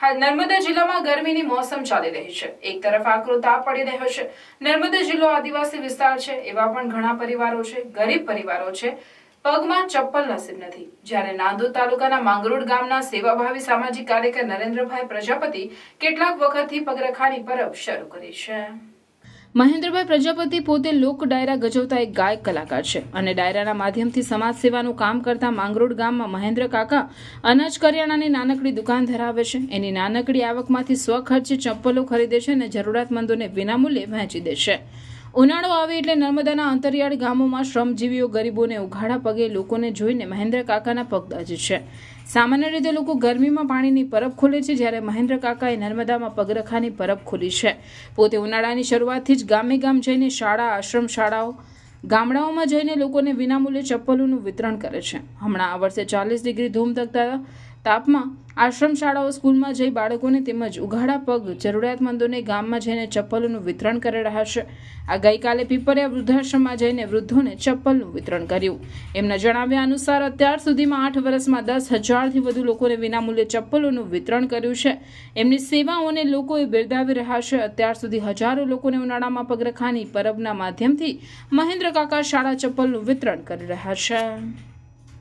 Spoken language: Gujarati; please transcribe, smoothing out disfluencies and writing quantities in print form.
હાલ નર્મદા જિલ્લામાં ગરમીની મોસમ ચાલી રહી છે। એક તરફ આકરો તાપ પડી રહ્યો છે। નર્મદા જિલ્લો આદિવાસી વિસ્તાર છે। એવા પણ ઘણા પરિવારો છે, ગરીબ પરિવારો છે, પગમાં ચપ્પલ નસીબ નથી। જ્યારે નાંદોદ તાલુકાના માંગરોળ ગામના સેવાભાવી સામાજિક કાર્યકર નરેન્દ્રભાઈ પ્રજાપતિ કેટલાક વખતથી પગરખાની પરબ શરૂ કરી છે। મહેન્દ્રભાઈ પ્રજાપતિ પોતે લોક ડાયરા ગજવતા એક ગાયક કલાકાર છે અને ડાયરાના માધ્યમથી સમાજ સેવાનું કામ કરતા માંગરોળ ગામમાં મહેન્દ્ર કાકા અનાજ કરિયાણાની નાનકડી દુકાન ધરાવે છે। એની નાનકડી આવકમાંથી સ્વખર્ચે ચપ્પલો ખરીદે છે અને જરૂરિયાતમંદોને વિનામૂલ્યે વહેંચી દે છે। ઉનાળો આવે એટલે નર્મદાના અંતરિયાળ ગામોમાં શ્રમજીવીઓ ગરીબોને ઉઘાડા પગે લોકોને જોઈને મહેન્દ્ર કાકાના પગ દાજે છે। સામાન્ય રીતે લોકો ગરમીમાં પાણીની પરબ ખોલે છે, જ્યારે મહેન્દ્ર કાકાએ નર્મદામાં પગરખાની પરબ ખોલી છે। પોતે ઉનાળાની શરૂઆતથી જ ગામે ગામ જઈને શાળા, આશ્રમ શાળાઓ, ગામડાઓમાં જઈને લોકોને વિનામૂલ્યે ચપ્પલોનું વિતરણ કરે છે। હમણાં આ વર્ષે 40 ડિગ્રી ધૂમધકતા તાપમાં આશ્રમ શાળાઓ સ્કૂલમાં જઈ બાળકોને તેમજ ઉઘાડા પગ જરૂરિયાતમંદોને ગામમાં જઈને ચપ્પલોનું વિતરણ કરી રહ્યા છે। આ ગઈકાલે પીપરિયા વૃદ્ધાશ્રમમાં જઈને વૃદ્ધોને ચપ્પલનું વિતરણ કર્યું। એમના જણાવ્યા અનુસાર અત્યાર સુધીમાં 8 વર્ષમાં 10,000થી વધુ લોકોને વિનામૂલ્યે ચપ્પલોનું વિતરણ કર્યું છે। એમની સેવાઓને લોકોએ બિરદાવી રહ્યા છે। અત્યાર સુધી હજારો લોકોને ઉનાળામાં પગરખાની પરબના માધ્યમથી મહેન્દ્ર કાકા શાળા ચપ્પલનું વિતરણ કરી રહ્યા છે।